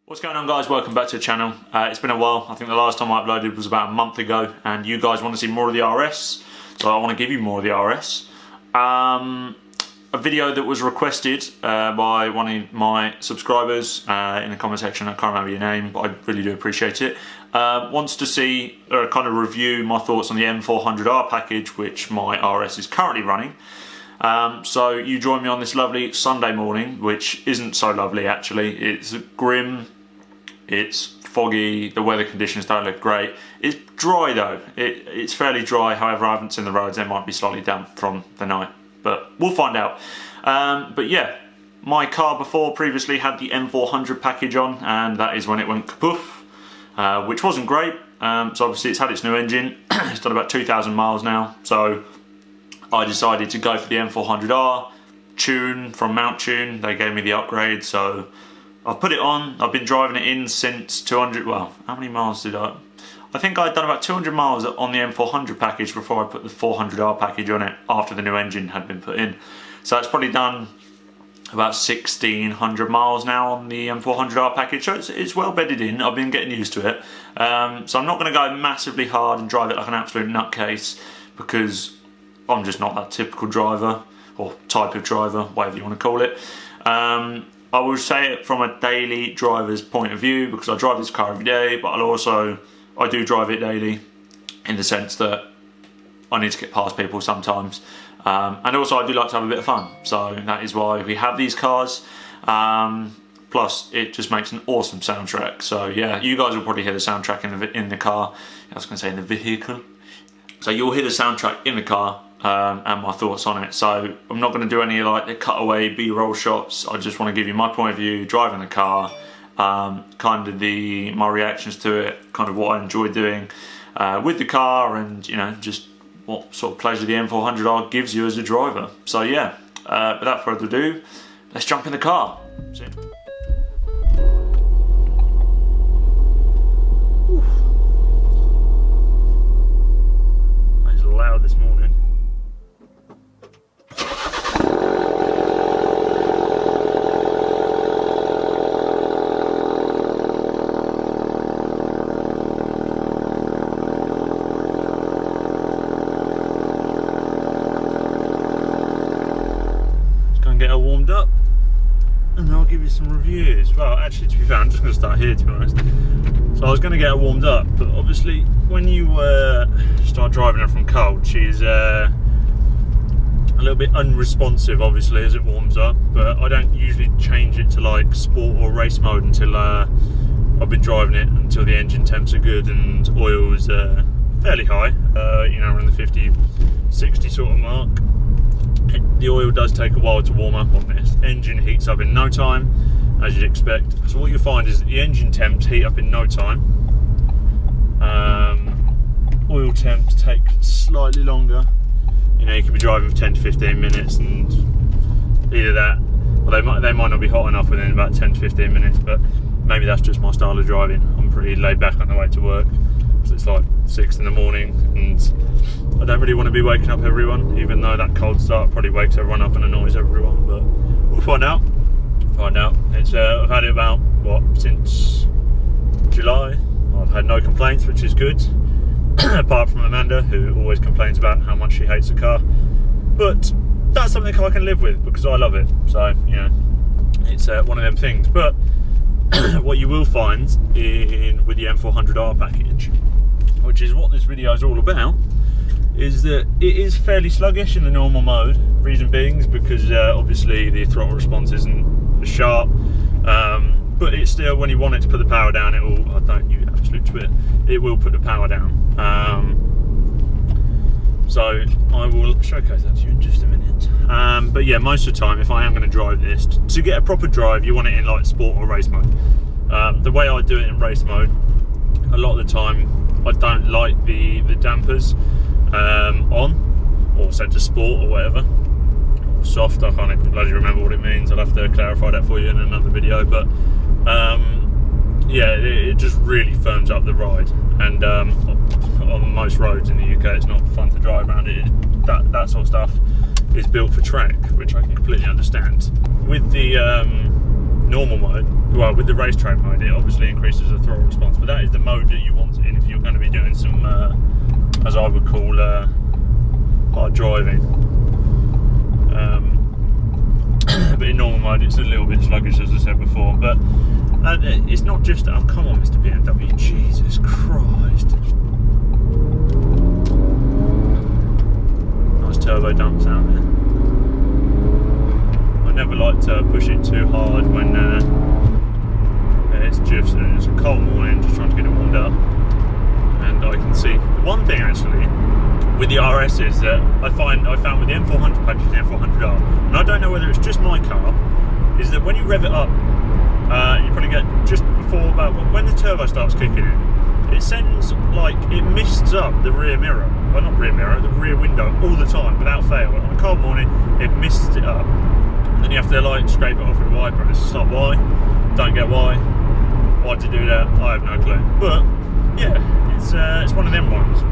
What's going on, guys? Welcome back to the channel. It's been a while. I think the last time I uploaded was about a month ago, and you guys want to see more of the RS, so I want to give you more of the RS. A video that was requested by one of my subscribers in the comment section. I can't remember your name, but I really do appreciate it. Wants to see kind of review my thoughts on the M400R package, which my RS is currently running. So you join me on this lovely Sunday morning, which isn't so lovely actually. It's grim, it's foggy, the weather conditions don't look great. It's dry though, it's fairly dry. However, I haven't seen the roads, they might be slightly damp from the night, but we'll find out. But yeah, my car previously had the M400 package on, and that is when it went kapoof, which wasn't great. So obviously it's had its new engine. It's done about 2,000 miles now, so I decided to go for the M400R tune from Mountune. They gave me the upgrade, so I've put it on. I've been driving it in since 200, well, how many miles did I think I'd done about 200 miles on the M400 package before I put the 400R package on it, after the new engine had been put in. So it's probably done about 1,600 miles now on the M400R package, so it's well bedded in. I've been getting used to it. So I'm not going to go massively hard and drive it like an absolute nutcase, because I'm just not that typical driver, or type of driver, whatever you want to call it. I will say it from a daily driver's point of view, because I drive this car every day, but I do drive it daily in the sense that I need to get past people sometimes. And also I do like to have a bit of fun, so that is why we have these cars. Plus it just makes an awesome soundtrack. So yeah, you guys will probably hear the soundtrack in the car. I was going to say in the vehicle. So you'll hear the soundtrack in the car. And my thoughts on it. So I'm not going to do any like the cutaway B-roll shots. I just want to give you my point of view driving the car, kind of my reactions to it, kind of what I enjoy doing with the car, and you know, just what sort of pleasure the M400R gives you as a driver. So yeah, without further ado, let's jump in the car. See you. It's loud this morning. Get her warmed up and I'll give you some reviews. Well, actually, to be fair, I'm just going to start here, to be honest. So I was going to get her warmed up, but obviously when you start driving her from cold, she's a little bit unresponsive, obviously, as it warms up. But I don't usually change it to like sport or race mode until I've been driving it until the engine temps are good and oil is fairly high, you know, around the 50-60 sort of mark. The oil does take a while to warm up on this. Engine heats up in no time, as you'd expect. So what you'll find is that the engine temps heat up in no time. Oil temps take slightly longer. You know, you could be driving for 10 to 15 minutes, and either that, well, they might not be hot enough within about 10 to 15 minutes, but maybe that's just my style of driving. I'm pretty laid back on the way to work, because it's like 6 in the morning, and I don't really want to be waking up everyone, even though that cold start probably wakes everyone up and annoys everyone, but we'll find out. It's I've had it about, since July. I've had no complaints, which is good, apart from Amanda, who always complains about how much she hates the car. But that's something I can live with, because I love it. So, you know, it's one of them things. But what you will find with the M400R package, which is what this video is all about, is that it is fairly sluggish in the normal mode. Reason being is because obviously the throttle response isn't as sharp, but it's still, when you want it to put the power down, it will, you absolute twit, it will put the power down. So I will showcase that to you in just a minute. But yeah, most of the time, if I am going to drive this, to get a proper drive, you want it in like sport or race mode. The way I do it in race mode, a lot of the time, I don't like the dampers on, or set to sport or whatever, or soft. I can't even bloody remember what it means. I'll have to clarify that for you in another video. But yeah, it just really firms up the ride, and on most roads in the UK, it's not fun to drive around it. That sort of stuff is built for track, which I can completely understand. With the normal mode, well, with the racetrack mode, it obviously increases the throttle response, but that is the mode that you want it in if you're going to be doing some, as I would call, hard driving. But in normal mode, it's a little bit sluggish, as I said before. But it's not just, oh, come on, Mr. BMW, Jesus Christ. Nice turbo dump sound there. I never like to push it too hard when it's a cold morning, just trying to get it warmed up. And I can see one thing actually with the RS is that I found with the M400 package and the M400R, and I don't know whether it's just my car, is that when you rev it up, you probably get just before about when the turbo starts kicking in, it sends like it mists up the rear mirror, well not rear mirror, the rear window all the time without fail. On a cold morning, it mists it up. Then you have to like scrape it off with a wiper. It's not why, don't get why. Why'd you do that? I have no clue. But yeah, it's one of them ones.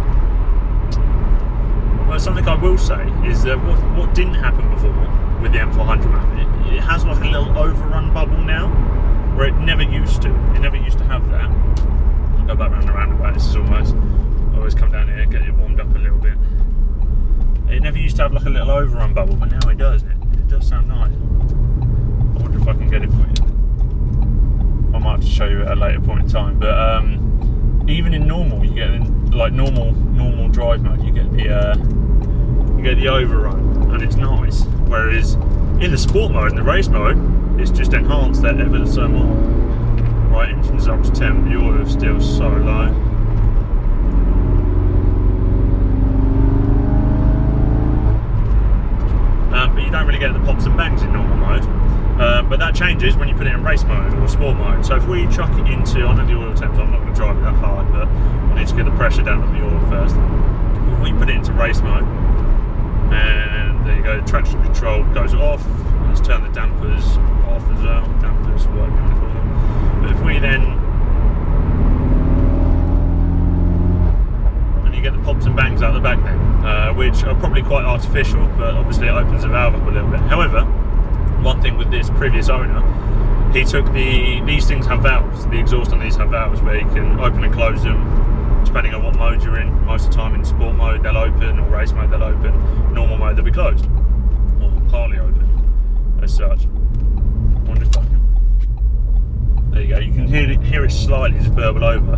Well, something I will say is that what didn't happen before with the M400 map, it has like a little overrun bubble now, where it never used to. It never used to have that. I'll go back round the roundabout. This is always come down here, get it warmed up a little bit. It never used to have like a little overrun bubble, but now it does. It does sound nice. I wonder if I can get it for you. I might have to show you at a later point in time, but even in normal, you get in like normal drive mode, you get the overrun, and it's nice. Whereas in the sport mode and the race mode, it's just enhanced that ever so more. Right, engine's up to 10, the oil is still so low. But you don't really get the pops and bangs in normal mode. But that changes when you put it in race mode or sport mode. So if we chuck it into, I know the oil temps, I'm not going to drive it that hard, but I need to get the pressure down on the oil first. If we put it into race mode, and there you go, traction control goes off. Let's turn the dampers off as well. Dampers, whatever you want to call them. But if we then, and you get the pops and bangs out the back then, which are probably quite artificial, but obviously it opens the valve up a little bit. However, one thing with this previous owner, he took these things have valves, the exhaust on these have valves where you can open and close them depending on what mode you're in. Most of the time in sport mode they'll open, or race mode they'll open, normal mode they'll be closed, or partly open as such. I wonder if I can, there you go, you can hear it slightly just burble over.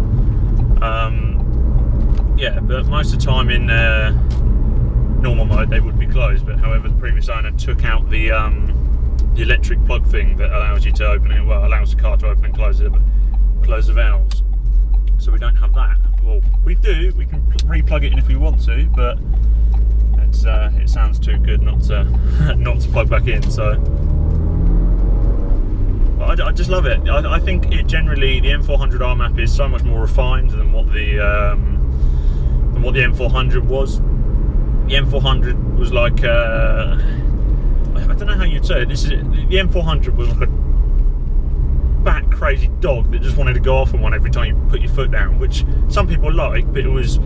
Yeah, but most of the time in normal mode they would be closed, but however the previous owner took out the electric plug thing that allows you to open it, well, allows the car to open and close the valves. So we don't have that. Well, we do. We can re-plug it in if we want to, but it sounds too good not to not to plug back in. So I just love it. I think it generally, the M400R map is so much more refined than what the M400 was. The M400 was like. I don't know how you'd say it. The M400 was like a bat crazy dog that just wanted to go off on one every time you put your foot down, which some people like, but it was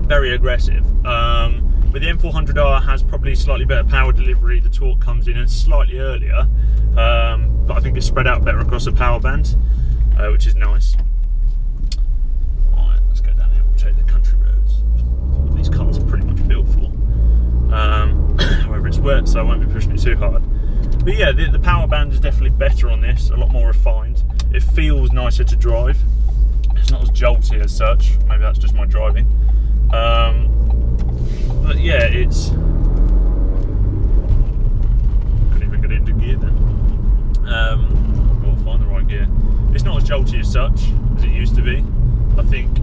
very aggressive. But the M400R has probably slightly better power delivery. The torque comes in slightly earlier, but I think it's spread out better across the power band, which is nice. Alright, let's go down here. We'll take the country roads. That's what these cars are pretty much built for. However, it's wet, so I won't be pushing it too hard. But yeah, the power band is definitely better on this, a lot more refined. It feels nicer to drive. It's not as jolty as such. Maybe that's just my driving. But yeah, it's... Couldn't even get into gear then. We'll find the right gear. It's not as jolty as such as it used to be. I think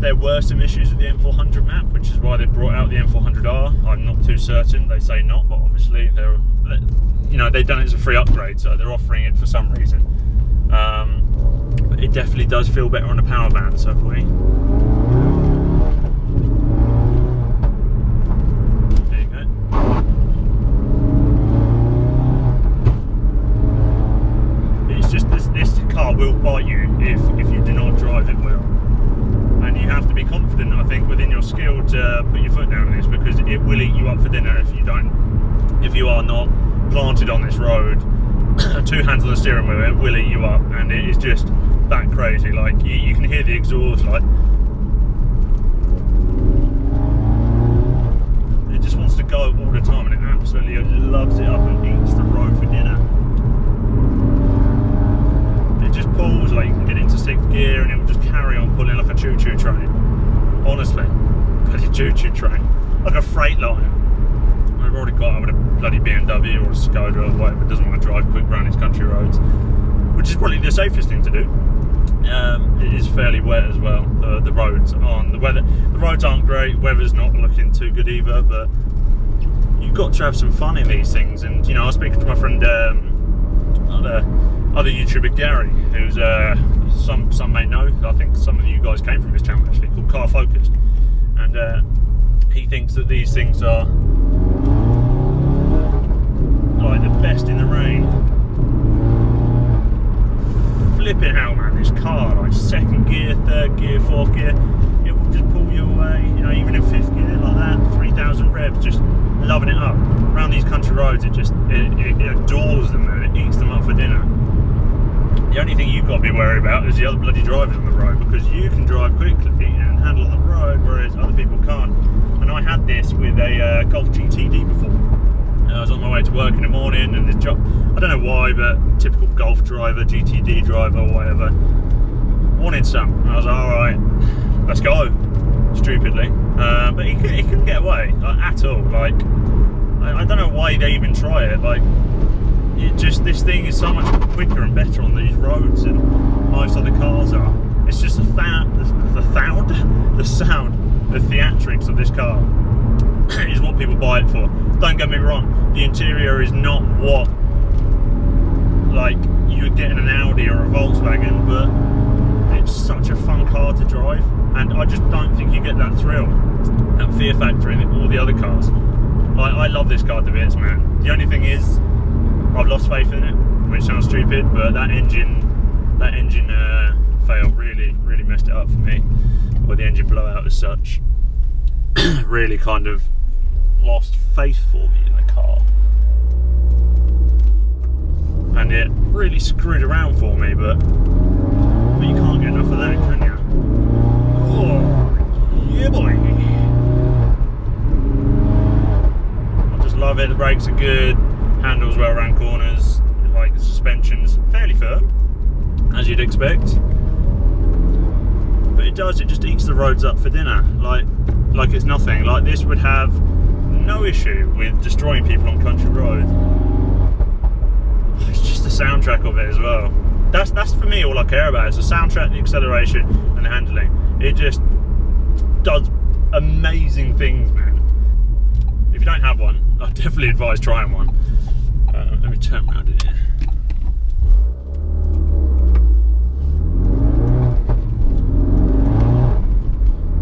there were some issues with the M400 map, which is why they brought out the M400R. I'm not too certain. They say not, but obviously they've done it as a free upgrade, so they're offering it for some reason. But it definitely does feel better on the power band. So if we, there you go. It's just this car will bite you if you do not drive it well. And you have to be confident, I think, within your skill to put your foot down on this, because it will eat you up for dinner if you are not planted on this road two hands on the steering wheel, it will eat you up, and it is just that crazy. Like you can hear the exhaust, like it just wants to go all the time, and it absolutely loves it up and eats the road for dinner. It just pulls, like you can get into 6th gear and it will just carry on pulling like a choo-choo train. Honestly, bloody choo-choo train, like a freight line. I've already got it with a bloody BMW or a Skoda or whatever. It doesn't want to drive quick around these country roads, which is probably the safest thing to do. It is fairly wet as well. The roads aren't the roads aren't great. Weather's not looking too good either. But you've got to have some fun in these things. And you know, I was speaking to my friend, other YouTuber Gary, who's some may know. I think some of you guys came from his channel actually, called Car Focused, and he thinks that these things are like the best in the rain. Flipping hell, man, this car, like 2nd gear, 3rd gear, 4th gear, it will just pull you away, you know, even in 5th gear like that, 3,000 revs, just loving it up. Around these country roads, it adores them, and it eats them up for dinner. The only thing you've got to be worried about is the other bloody drivers on the road, because you can drive quickly and handle the road, whereas other people can't. And I had this with a Golf GTD before. I was on my way to work in the morning, and this job, I don't know why, but typical Golf driver, GTD driver, whatever, wanted some. And I was like, alright, let's go, stupidly. But he couldn't get away, like, at all. Like, I don't know why they even try it. Like, this thing is so much quicker and better on these roads than most other cars are. It's just the sound, the theatrics of this car is what people buy it for. Don't get me wrong, the interior is not what, like, you would get in an Audi or a Volkswagen, but it's such a fun car to drive, and I just don't think you get that thrill, that fear factor in all the other cars. Like, I love this car to bits, man. The only thing is, I've lost faith in it, which sounds stupid, but that engine fail really messed it up for me, or the engine blowout as such. Really kind of lost faith for me in the car, and it really screwed around for me, but you can't get enough of that, can you? Oh yeah, boy, I just love it. The brakes are good, handles well around corners, like the suspension's fairly firm, as you'd expect, but it just eats the roads up for dinner, like it's nothing. Like, this would have no issue with destroying people on country roads. It's just the soundtrack of it as well. That's for me all I care about. It's the soundtrack, the acceleration, and the handling. It just does amazing things, man. If you don't have one, I'd definitely advise trying one. Let me turn around in here.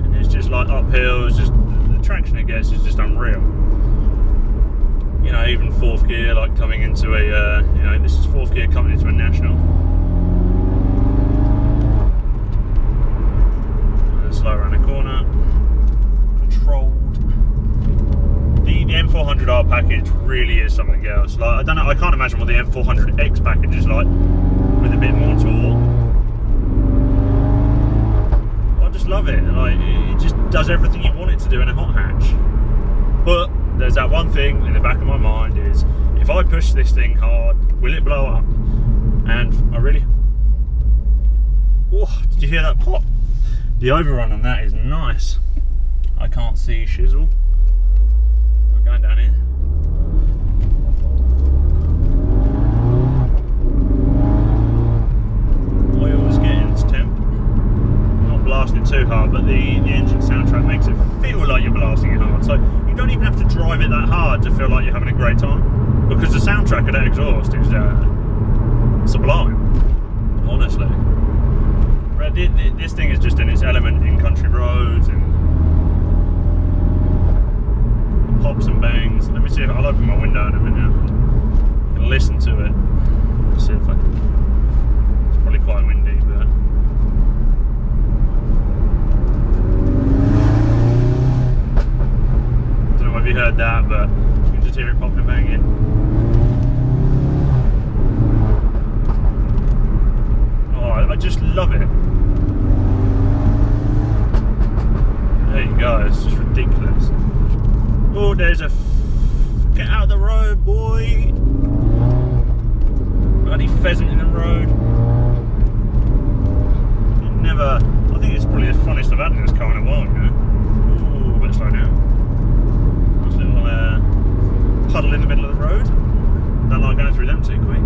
And it's just like uphill, it's just the traction it gets is just unreal. You know, even 4th gear, like coming into a, you know, this is 4th gear coming into a national. Slow around the corner, controlled. The M400R package really is something else. Like, I don't know, I can't imagine what the M400X package is like with a bit more torque. I just love it. Like, it just does everything you want it to do in a hot hatch. But there's that one thing in the back of my mind is, if I push this thing hard, will it blow up? And I really... Oh, did you hear that pop? The overrun on that is nice. I can't see shizzle. We're going down here. Oil's getting its temp. Not blasting too hard, but the engine soundtrack makes it feel like you're blasting it hard. So you don't even have to drive it that hard to feel like you're having a great time, because the soundtrack of that exhaust is sublime, honestly. This thing is just in its element in country roads and pops and bangs. Let me see if I'll open my window in a minute and listen to it. Let's see if I can. It's probably quite windy, but I don't know if you heard that, but you can just hear it popping and banging. I just love it. There you go, it's just ridiculous. Oh, there's a... Get out of the road, boy! Bloody pheasant in the road. You never... I think it's probably the funnest I've had in this car in a while, you know? Ooh, better slow down. Nice little puddle in the middle of the road. Don't like going through them too quick.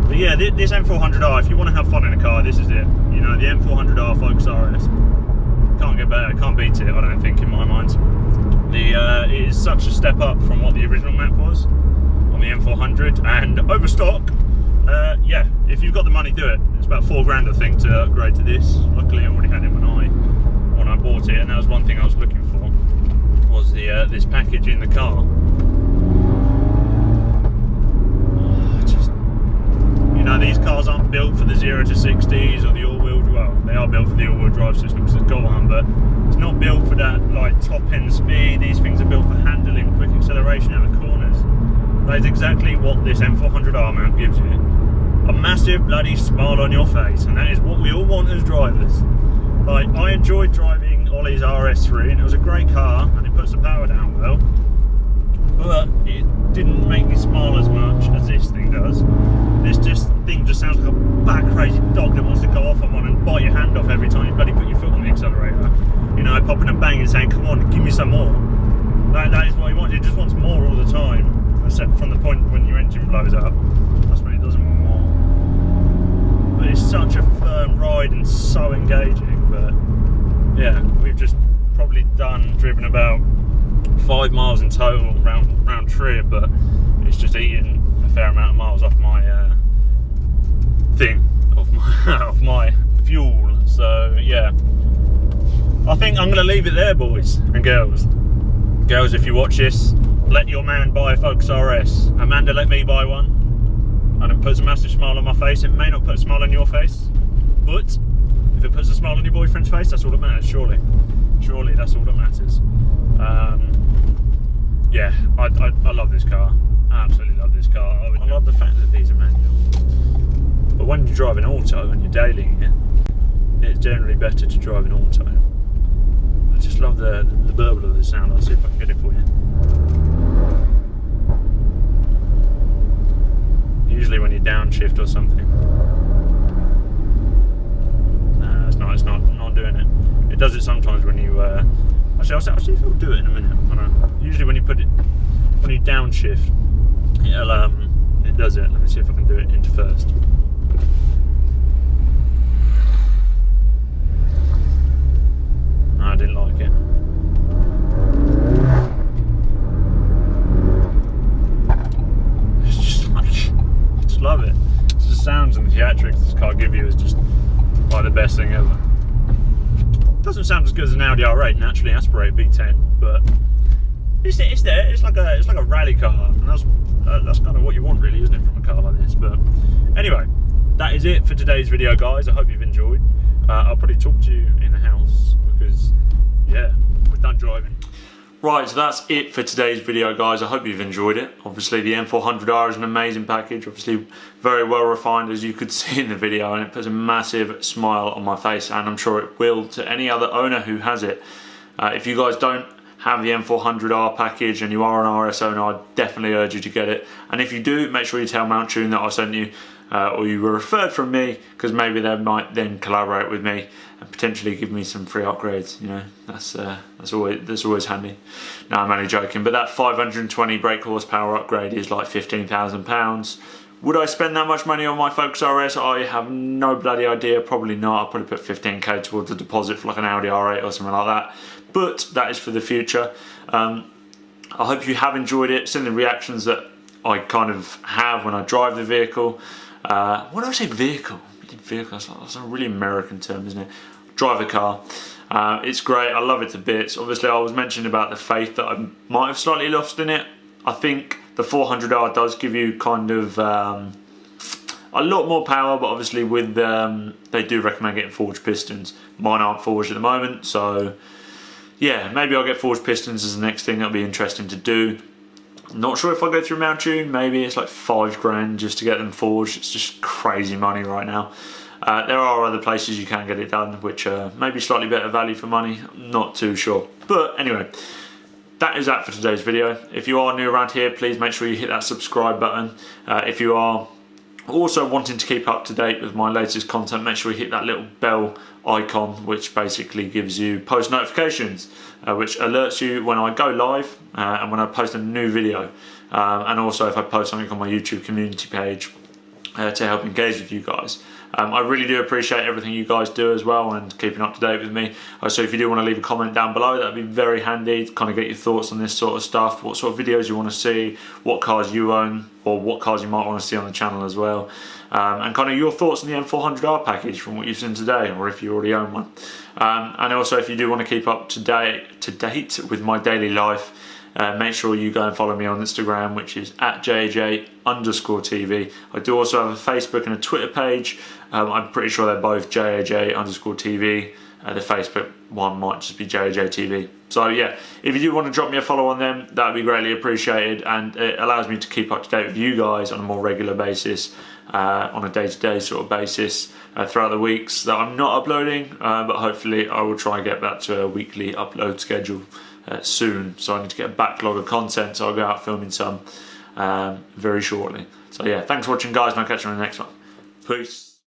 But yeah, this M400R, if you want to have fun in a car, this is it. You know, the M400R Focus RS. Can't get better, can't beat it, I don't think, in my mind. It is such a step up from what the original map was on the M400, and overstock. Yeah, if you've got the money, do it. It's about £4 I think to upgrade to this. Luckily, I already had it when I bought it, and that was one thing I was looking for, was the this package in the car. You know, these cars aren't built for the 0 to 60s or the all-wheel. Well, they are built for the all-wheel drive system because it's got one, but it's not built for that like top-end speed. These things are built for handling, quick acceleration out of corners. That is exactly what this M400R mount gives you. A massive bloody smile on your face, and that is what we all want as drivers. Like, I enjoyed driving Ollie's RS3, and it was a great car, and it puts the power down well, but it didn't make me smile as much as this thing does. This thing just sounds like a bat crazy dog that wants to go off on one and bite your hand off every time you bloody put your foot on the accelerator. You know, popping a bang and saying, come on, give me some more. That is what he wants. It just wants more all the time, except from the point when your engine blows up. That's when it doesn't want more. But it's such a firm ride and so engaging. But yeah, we've just probably driven about 5 miles in total round trip, but it's just eating a fair amount of miles off my off my fuel. So yeah, I think I'm going to leave it there, boys and girls. Girls, if you watch this, let your man buy a Focus RS. Amanda let me buy one, and it puts a massive smile on my face. It may not put a smile on your face, but if it puts a smile on your boyfriend's face, that's all that matters, surely. Surely that's all that matters. Yeah, I love this car. I absolutely love this car. I love the fact that these are manual. But when you drive an auto and you're dailying it, it's generally better to drive an auto. I just love the burble of the sound. I'll see if I can get it for you. Usually when you downshift or something. No, it's not doing it. It does it sometimes when you actually I'll see if it'll do it in a minute. I don't know. Usually when you downshift, it does it. Let me see if I can do it into first. No, I didn't like it. It's just like, I just love it. It's the sounds and the theatrics this car gives you is just like the best thing ever. Doesn't sound as good as an Audi R8 naturally aspirated V10, but it's there. It's like a rally car, and that's kind of what you want, really, isn't it, from a car like this? But anyway, that is it for today's video, guys. I hope you've enjoyed. I'll probably talk to you in the house because yeah, we're done driving. Right, so that's it for today's video, guys. I hope you've enjoyed it. Obviously, the M400R is an amazing package. Obviously, very well refined, as you could see in the video, and it puts a massive smile on my face, and I'm sure it will to any other owner who has it. If you guys don't have the M400R package and you are an RS owner, I definitely urge you to get it. And if you do, make sure you tell Mountune that I sent you, or you were referred from me, because maybe they might then collaborate with me and potentially give me some free upgrades. You know, that's always handy. No, I'm only joking. But that 520 brake horsepower upgrade is like £15,000. Would I spend that much money on my Focus RS? I have no bloody idea. Probably not. I'll probably put 15k towards a deposit for like an Audi R8 or something like that. But that is for the future. I hope you have enjoyed it. Send the reactions that I kind of have when I drive the vehicle. When I say vehicle, that's a really American term, isn't it? Drive a car. It's great. I love it to bits. Obviously, I was mentioning about the faith that I might have slightly lost in it. I think the 400R does give you kind of a lot more power, but obviously with they do recommend getting forged pistons. Mine aren't forged at the moment, so yeah, maybe I'll get forged pistons as the next thing. That'll be interesting to do. Not sure if I go through Mountune. Maybe it's like £5 grand just to get them forged. It's just crazy money right now. There are other places you can get it done, which may be slightly better value for money, I'm not too sure. But anyway, that is that for today's video. If you are new around here, please make sure you hit that subscribe button. If you are also wanting to keep up to date with my latest content, make sure you hit that little bell icon, which basically gives you post notifications, which alerts you when I go live and when I post a new video, and also if I post something on my YouTube community page to help engage with you guys. I really do appreciate everything you guys do as well and keeping up to date with me. So if you do want to leave a comment down below, that'd be very handy to kind of get your thoughts on this sort of stuff, what sort of videos you want to see, what cars you own, or what cars you might want to see on the channel as well, and kind of your thoughts on the M400R package from what you've seen today, or if you already own one. And also if you do want to keep up to date with my daily life, make sure you go and follow me on Instagram, which is @JAJ_TV. I do also have a Facebook and a Twitter page. I'm pretty sure they're both JAJ_TV. The Facebook one might just be JAJ_TV. So yeah, if you do want to drop me a follow on them, that would be greatly appreciated, and it allows me to keep up to date with you guys on a more regular basis, on a day-to-day sort of basis throughout the weeks that I'm not uploading, but hopefully I will try and get back to a weekly upload schedule soon. So I need to get a backlog of content, so I'll go out filming some very shortly. So yeah, thanks for watching guys, and I'll catch you on the next one. Peace.